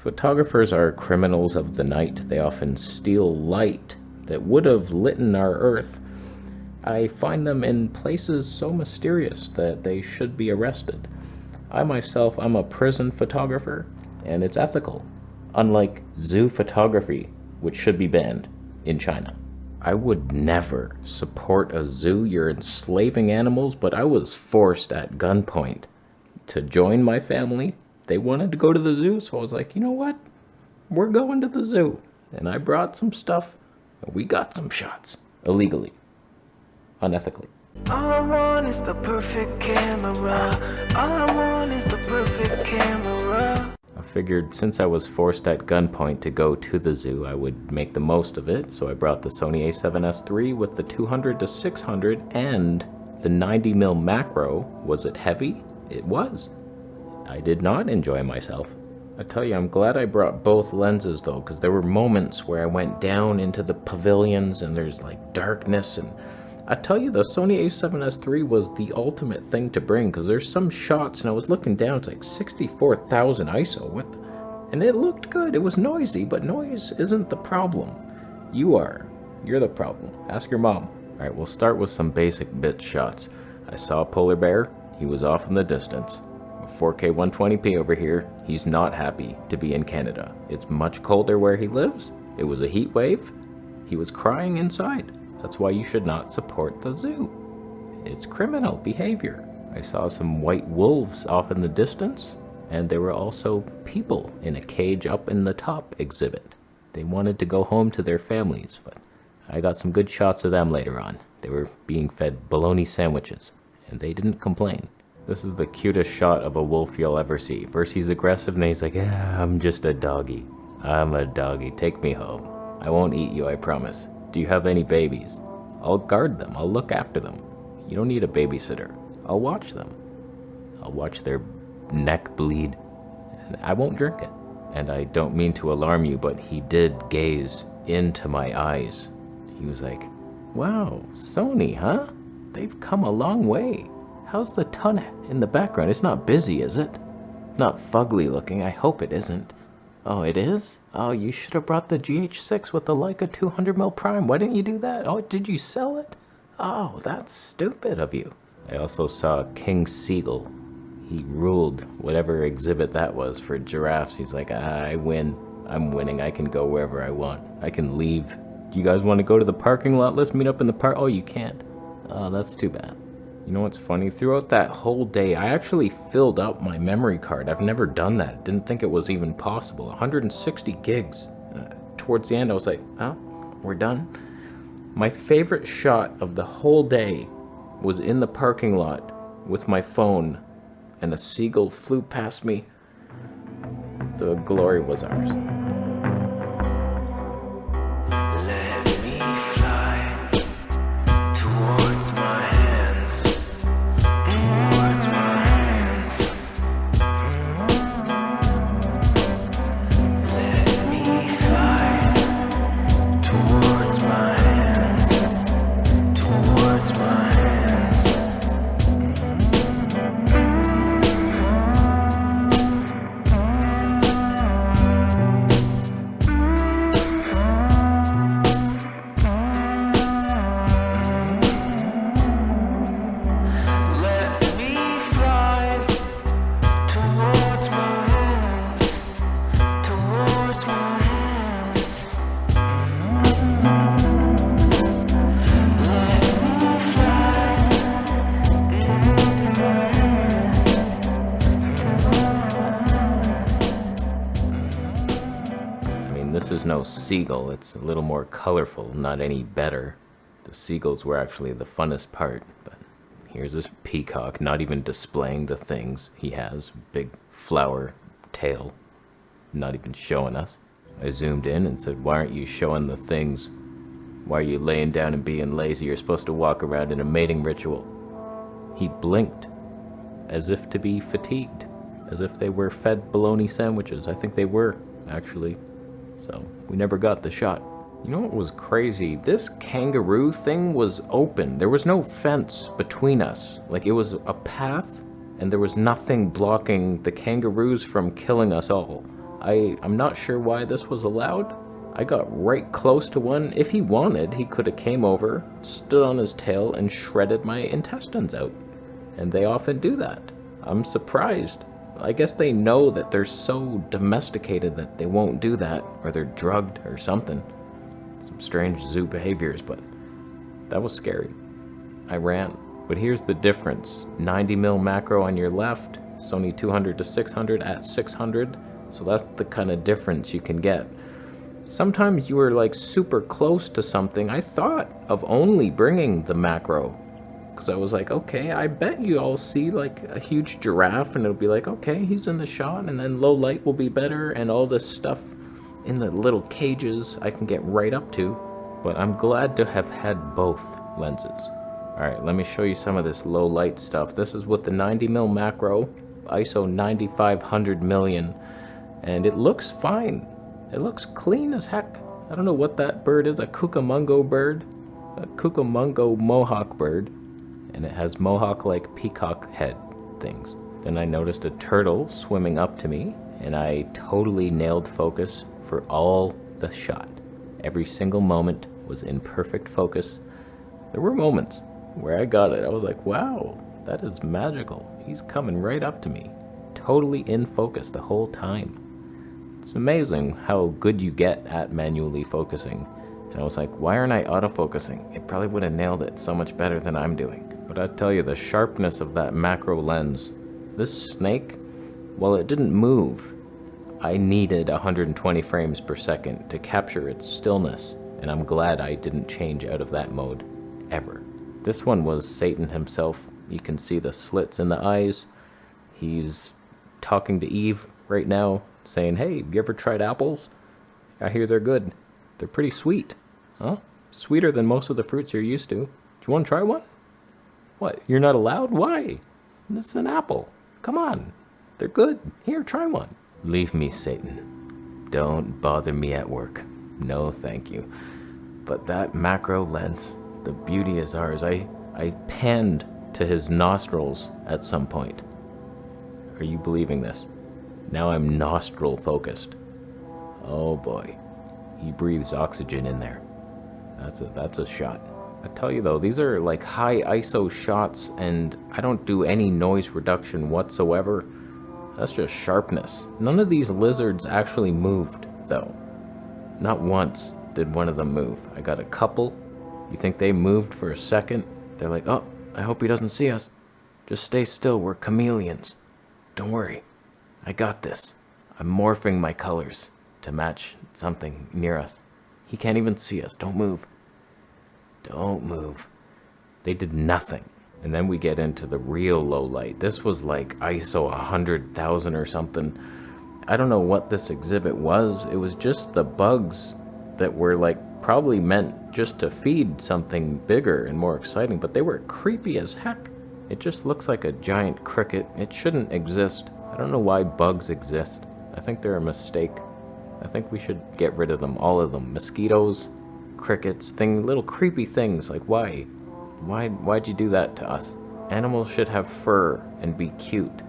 Photographers are criminals of the night. They often steal light that would have lit our earth. I find them in places so mysterious that they should be arrested. I myself, I'm a prison photographer, and it's ethical, unlike zoo photography, which should be banned in China. I would never support a zoo. You're enslaving animals, but I was forced at gunpoint to join my family. They wanted to go to the zoo, so I was like, you know what? We're going to the zoo. And I brought some stuff, and we got some shots, illegally, unethically. All I want is the perfect camera. All I want is the perfect camera. I figured since I was forced at gunpoint to go to the zoo, I would make the most of it, so I brought the Sony A7S III with the 200 to 600 and the 90mm macro. Was it heavy? It was. I did not enjoy myself. I tell you, I'm glad I brought both lenses though, because there were moments where I went down into the pavilions and there's like darkness, and I tell you, the Sony A7S III was the ultimate thing to bring, because there's some shots and I was looking down, it's like 64,000 ISO, and it looked good. It was noisy, but noise isn't the problem. You're the problem. Ask your mom. Alright, we'll start with some basic bit shots. I saw a polar bear, he was off in the distance. 4K 120p over here, he's not happy to be in Canada. It's much colder where he lives. It was a heat wave. He was crying inside. That's why you should not support the zoo. It's criminal behavior. I saw some white wolves off in the distance, and there were also people in a cage up in the top exhibit. They wanted to go home to their families, but I got some good shots of them later on. They were being fed bologna sandwiches, and they didn't complain. This is the cutest shot of a wolf you'll ever see. First he's aggressive, and he's like, yeah, I'm just a doggy. I'm a doggy, take me home. I won't eat you, I promise. Do you have any babies? I'll guard them, I'll look after them. You don't need a babysitter. I'll watch them. I'll watch their neck bleed. And I won't drink it. And I don't mean to alarm you, but he did gaze into my eyes. He was like, wow, Sony, huh? They've come a long way. How's the ton in the background? It's not busy, is it? Not fugly looking, I hope it isn't. Oh, it is? Oh, you should have brought the GH6 with the Leica 200mm prime. Why didn't you do that? Oh, did you sell it? Oh, that's stupid of you. I also saw King Seagull. He ruled whatever exhibit that was for giraffes. He's like, I win. I'm winning. I can go wherever I want. I can leave. Do you guys want to go to the parking lot? Let's meet up in the park. Oh, you can't. Oh, that's too bad. You know what's funny? Throughout that whole day, I actually filled up my memory card. I've never done that. Didn't think it was even possible. 160 gigs. Towards the end, I was like, oh, we're done. My favorite shot of the whole day was in the parking lot with my phone, and a seagull flew past me. The glory was ours. Let me fly towards my hands. Towards my hands. Let me fly towards my hands. Towards my hands. Let me fly towards my hands. Towards my hands. Let me fly towards my I mean, this is no seagull. It's a little more colorful, not any better. The seagulls were actually the funnest part, but here's this peacock not even displaying the things he has. Big flower tail, not even showing us. I zoomed in and said, why aren't you showing the things? Why are you laying down and being lazy? You're supposed to walk around in a mating ritual. He blinked, as if to be fatigued, as if they were fed bologna sandwiches. I think they were, actually. So, we never got the shot. You know what was crazy? This kangaroo thing was open. There was no fence between us. Like, it was a path, and there was nothing blocking the kangaroos from killing us all. I'm not sure why this was allowed. I got right close to one. If he wanted, he could have came over, stood on his tail, and shredded my intestines out. And they often do that. I'm surprised. I guess they know that they're so domesticated that they won't do that, or they're drugged or something. Some strange zoo behaviors, but that was scary. I ran. But here's the difference. 90mm macro on your left, Sony 200-600 at 600. So that's the kind of difference you can get. Sometimes you are like super close to something. I thought of only bringing the macro because I was like, okay, I bet you all see like a huge giraffe and it'll be like, okay, he's in the shot, and then low light will be better, and all this stuff in the little cages I can get right up to. But I'm glad to have had both lenses. All right, let me show you some of this low light stuff. This is with the 90mm macro, ISO 9500 million, and it looks fine. It looks clean as heck. I don't know what that bird is, a cucamongo bird, a cucamongo mohawk bird, and it has mohawk-like peacock head things. Then I noticed a turtle swimming up to me, and I totally nailed focus for all the shot. Every single moment was in perfect focus. There were moments where I got it. I was like, wow, that is magical. He's coming right up to me, totally in focus the whole time. It's amazing how good you get at manually focusing. And I was like, why aren't I autofocusing? It probably would have nailed it so much better than I'm doing. But I tell you, the sharpness of that macro lens, this snake, well, it didn't move. I needed 120 frames per second to capture its stillness, and I'm glad I didn't change out of that mode, ever. This one was Satan himself. You can see the slits in the eyes. He's talking to Eve right now, saying, hey, you ever tried apples? I hear they're good. They're pretty sweet. Huh? Sweeter than most of the fruits you're used to. Do you want to try one? What, you're not allowed? Why? This is an apple. Come on. They're good. Here, try one. Leave me, Satan. Don't bother me at work. No, thank you. But that macro lens, the beauty is ours. I panned to his nostrils at some point. Are you believing this? Now I'm nostril focused. Oh boy. He breathes oxygen in there. That's a shot. I tell you though, these are like high ISO shots, and I don't do any noise reduction whatsoever. That's just sharpness. None of these lizards actually moved though. Not once did one of them move. I got a couple. You think they moved for a second? They're like, oh, I hope he doesn't see us. Just stay still, we're chameleons. Don't worry, I got this. I'm morphing my colors to match something near us. He can't even see us, don't move. Don't move. They did nothing. And then we get into the real low light. This was like ISO 100,000 or something. I don't know what this exhibit was. It was just the bugs that were like probably meant just to feed something bigger and more exciting, but they were creepy as heck. It just looks like a giant cricket. It shouldn't exist. I don't know why bugs exist. I think they're a mistake. I think we should get rid of them, all of them. Mosquitoes, crickets, little creepy things. Like why? Why'd you do that to us? Animals should have fur and be cute.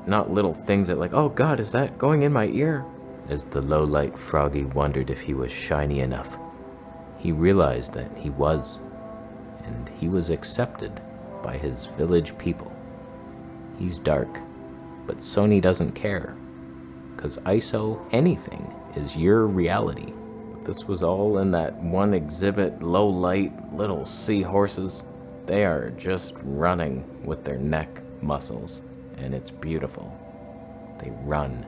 Not little things that like, oh God, is that going in my ear? As the low-light froggy wondered if he was shiny enough, he realized that he was, and he was accepted by his village people. He's dark, but Sony doesn't care, because ISO anything is your reality. This was all in that one exhibit, low light, little seahorses. They are just running with their neck muscles, and it's beautiful. They run,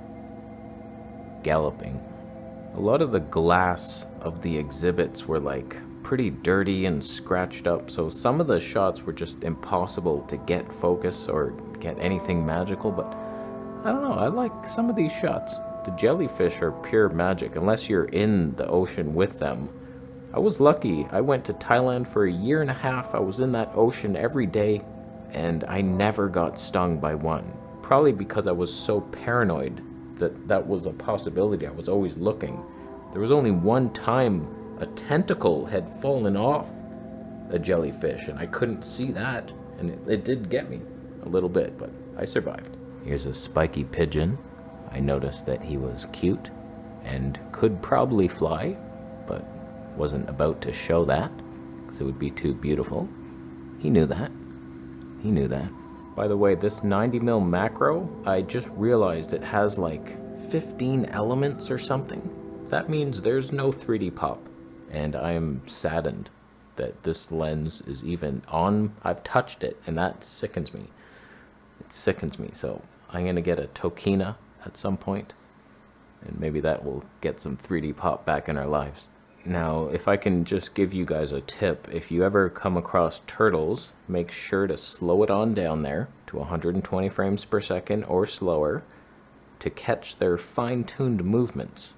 galloping. A lot of the glass of the exhibits were like pretty dirty and scratched up, so some of the shots were just impossible to get focus or get anything magical, but I don't know, I like some of these shots. The jellyfish are pure magic, unless you're in the ocean with them. I was lucky. I went to Thailand for a year and a half. I was in that ocean every day, and I never got stung by one. Probably because I was so paranoid that that was a possibility. I was always looking. There was only one time a tentacle had fallen off a jellyfish, and I couldn't see that, and it did get me a little bit, but I survived. Here's a spiky pigeon. I noticed that he was cute and could probably fly, but wasn't about to show that because it would be too beautiful. He knew that. He knew that. By the way, this 90mm macro, I just realized it has like 15 elements or something. That means there's no 3D pop, and I am saddened that this lens is even on. I've touched it, and that sickens me. It sickens me, so I'm gonna get a Tokina at some point, and maybe that will get some 3D pop back in our lives. Now, if I can just give you guys a tip, if you ever come across turtles, make sure to slow it on down there to 120 frames per second or slower to catch their fine-tuned movements.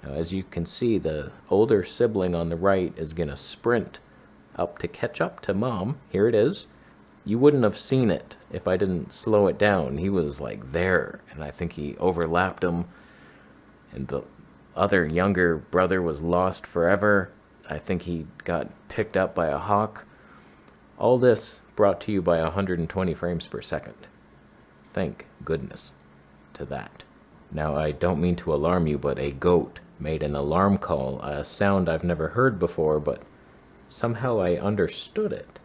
Now, as you can see, the older sibling on the right is gonna sprint up to catch up to mom. Here it is. You wouldn't have seen it if I didn't slow it down. He was like there, and I think he overlapped him, and the other younger brother was lost forever. I think he got picked up by a hawk. All this brought to you by 120 frames per second. Thank goodness to that. Now, I don't mean to alarm you, but a goat made an alarm call, a sound I've never heard before, but somehow I understood it.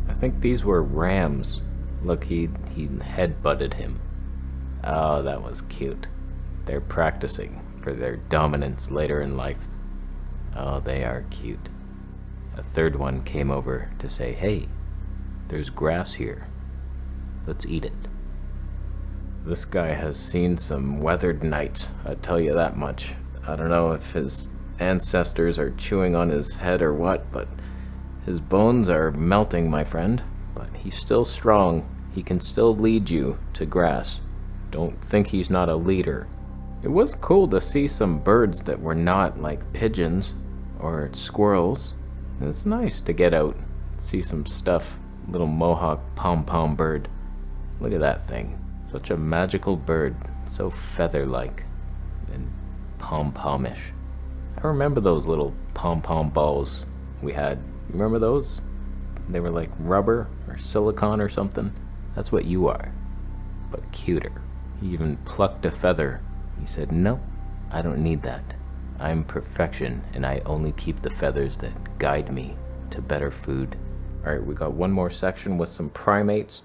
I think these were rams. Look, he head-butted him. Oh, that was cute. They're practicing for their dominance later in life. Oh, they are cute. A third one came over to say, hey, there's grass here. Let's eat it. This guy has seen some weathered nights, I tell you that much. I don't know if his ancestors are chewing on his head or what, but his bones are melting, my friend. But he's still strong. He can still lead you to grass. Don't think he's not a leader. It was cool to see some birds that were not like pigeons or squirrels. It's nice to get out and see some stuff. Little mohawk pom-pom bird. Look at that thing. Such a magical bird. So feather-like and pom-pomish. I remember those little pom-pom balls we had. You remember those? They were like rubber or silicone or something. That's what you are, but cuter. He even plucked a feather. He said, nope, I don't need that. I'm perfection, and I only keep the feathers that guide me to better food. All right, we got one more section with some primates.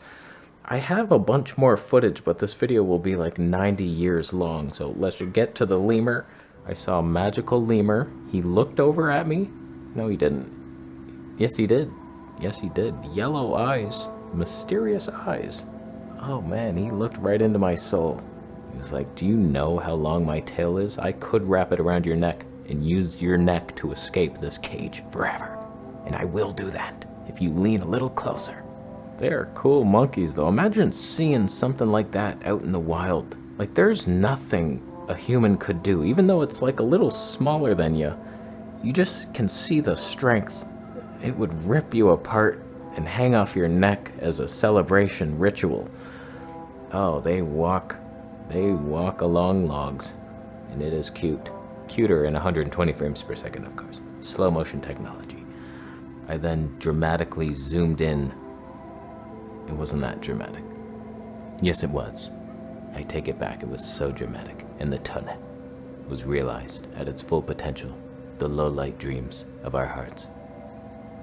I have a bunch more footage, but this video will be like 90 years long, so let's get to the lemur. I saw a magical lemur. He looked over at me. No, he didn't. Yes, he did. Yes, he did. Yellow eyes. Mysterious eyes. Oh man, he looked right into my soul. He was like, do you know how long my tail is? I could wrap it around your neck and use your neck to escape this cage forever. And I will do that if you lean a little closer. They're cool monkeys though. Imagine seeing something like that out in the wild. Like there's nothing a human could do. Even though it's like a little smaller than you, you just can see the strength. It would rip you apart and hang off your neck as a celebration ritual. Oh, they walk along logs, and it is cute. Cuter in 120 frames per second, of course. Slow motion technology. I then dramatically zoomed in. It wasn't that dramatic. Yes, it was. I take it back, it was so dramatic. And the tunnel was realized at its full potential. The low-light dreams of our hearts.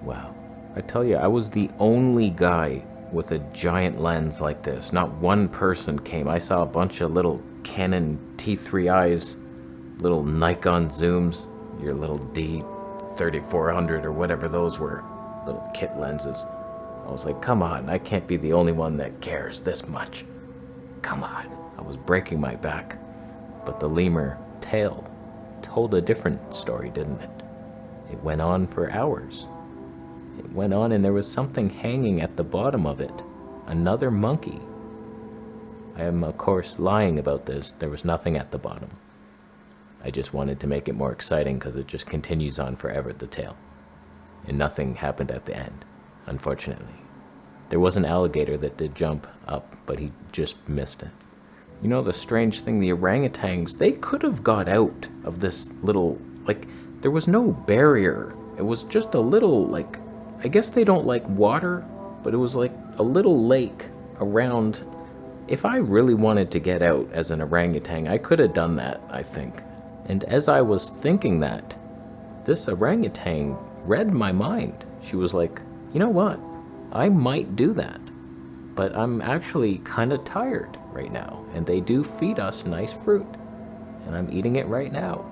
Wow. I tell you, I was the only guy with a giant lens like this. Not one person came. I saw a bunch of little Canon T3Is, little Nikon zooms, your little D3400 or whatever those were, little kit lenses. I was like, come on, I can't be the only one that cares this much. Come on. I was breaking my back. But the lemur tail told a different story, didn't it? It went on for hours. It went on and there was something hanging at the bottom of it. Another monkey. I am, of course, lying about this. There was nothing at the bottom. I just wanted to make it more exciting because it just continues on forever at the tail. And nothing happened at the end, unfortunately. There was an alligator that did jump up, but he just missed it. You know, the strange thing, the orangutans, they could have got out of this little, like, there was no barrier. It was just a little, like, I guess they don't like water, but it was like a little lake around. If I really wanted to get out as an orangutan, I could have done that, I think. And as I was thinking that, this orangutan read my mind. She was like, you know what? I might do that. But I'm actually kind of tired right now, and they do feed us nice fruit, and I'm eating it right now.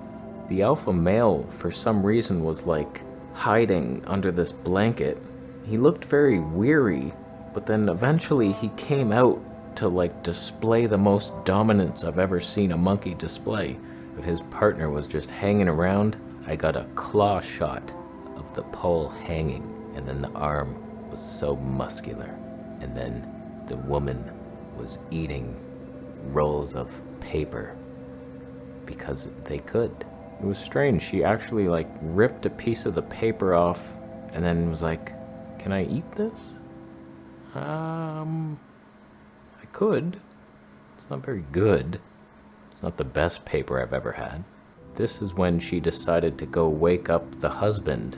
The alpha male, for some reason, was like hiding under this blanket. He looked very weary, but then eventually he came out to like display the most dominance I've ever seen a monkey display. But his partner was just hanging around. I got a claw shot of the pole hanging, and then the arm was so muscular. And then the woman was eating rolls of paper because they could. It was strange. She actually like ripped a piece of the paper off and then was like, can I eat this? I could. It's not very good. It's not the best paper I've ever had. This is when she decided to go wake up the husband,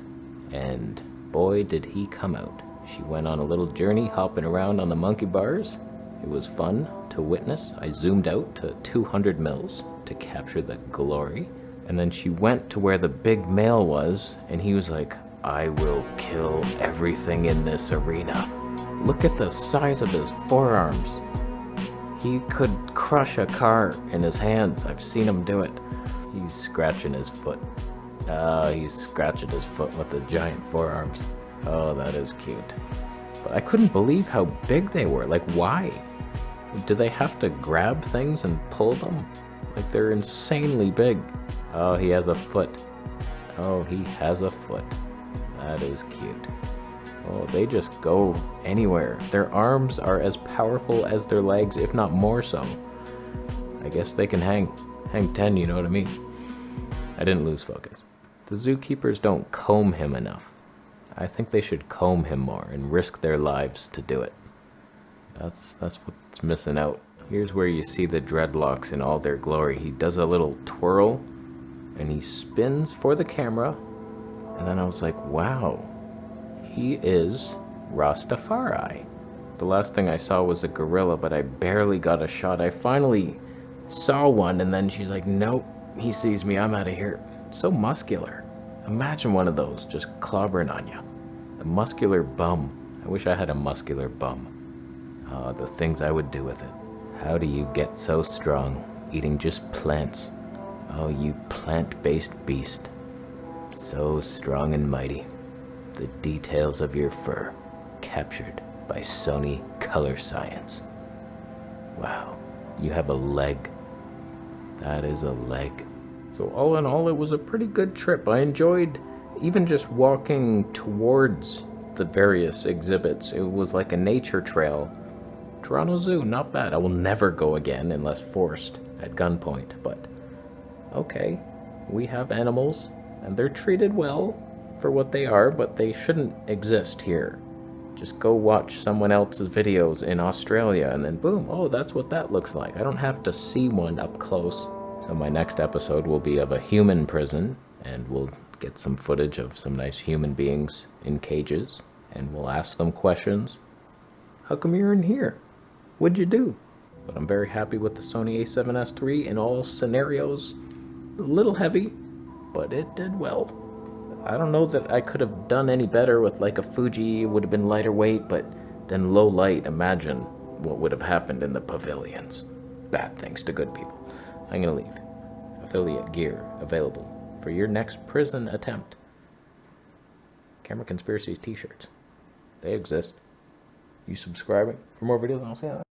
and boy did he come out. She went on a little journey hopping around on the monkey bars. It was fun to witness. I zoomed out to 200 mils to capture the glory. And then she went to where the big male was, and he was like, I will kill everything in this arena. Look at the size of his forearms. He could crush a car in his hands. I've seen him do it. He's scratching his foot. He's scratching his foot with the giant forearms. Oh, that is cute. But I couldn't believe how big they were. Like, why? Do they have to grab things and pull them? Like, they're insanely big. Oh, he has a foot. Oh, he has a foot. That is cute. Oh, they just go anywhere. Their arms are as powerful as their legs, if not more so. I guess they can hang 10, you know what I mean? I didn't lose focus. The zookeepers don't comb him enough. I think they should comb him more and risk their lives to do it. That's what's missing out. Here's where you see the dreadlocks in all their glory. He does a little twirl and he spins for the camera. And then I was like, wow, he is Rastafari. The last thing I saw was a gorilla, but I barely got a shot. I finally saw one, and then she's like, nope, he sees me, I'm out of here. So muscular. Imagine one of those just clobbering on you. A muscular bum. I wish I had a muscular bum. The things I would do with it. How do you get so strong, eating just plants? Oh, you plant-based beast. So strong and mighty. The details of your fur, captured by Sony color science. Wow, you have a leg. That is a leg. So all in all, it was a pretty good trip. I enjoyed even just walking towards the various exhibits. It was like a nature trail. Toronto Zoo, not bad. I will never go again unless forced at gunpoint, but okay. We have animals, and they're treated well for what they are, but they shouldn't exist here. Just go watch someone else's videos in Australia, and then boom, oh, that's what that looks like. I don't have to see one up close. So my next episode will be of a human prison, and we'll get some footage of some nice human beings in cages, and we'll ask them questions. How come you're in here? What'd you do? But I'm very happy with the Sony A7S III in all scenarios. A little heavy, but it did well. I don't know that I could have done any better with like a Fuji. It would have been lighter weight, but then low light, imagine what would have happened in the pavilions. Bad things to good people. I'm gonna leave. Affiliate gear available for your next prison attempt. Camera Conspiracies t-shirts. They exist. You subscribing for more videos? I'll see you.